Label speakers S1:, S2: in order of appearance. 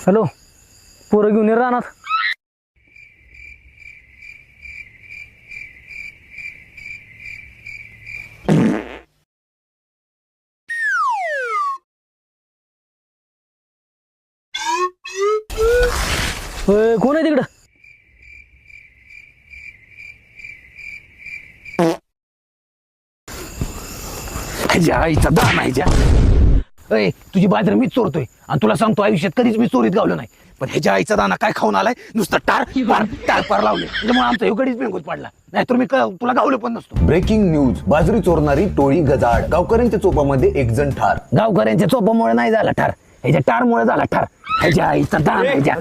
S1: Hello, पोरं घेऊन ये रानात. कोण आहे तिकडं?
S2: ह्याच्या आईचा दान आहे ज्या. अय तुझी बाजरी मीच चोरतोय आणि तुला सांगतो आयुष्यात कधीच मी चोरीत गावलो नाही. पण ह्याच्या आईचा दाना काय खाऊन आलाय, नुसतं टार पार लावले. त्याच्यामुळे आमचा युगडीच बेंगूत पडला. नाही तर मी तुला गावलो पण नसतो.
S3: Breaking news. बाजरी चोरणारी टोळी गजाआड. गावकऱ्यांच्या चोपामध्ये एक जण ठार.
S2: गावकऱ्यांच्या चोपामुळे नाही झाला ठार, ह्याच्या टारमुळे झाला ठार. ह्याच्या आईचा दान आहे ज्या.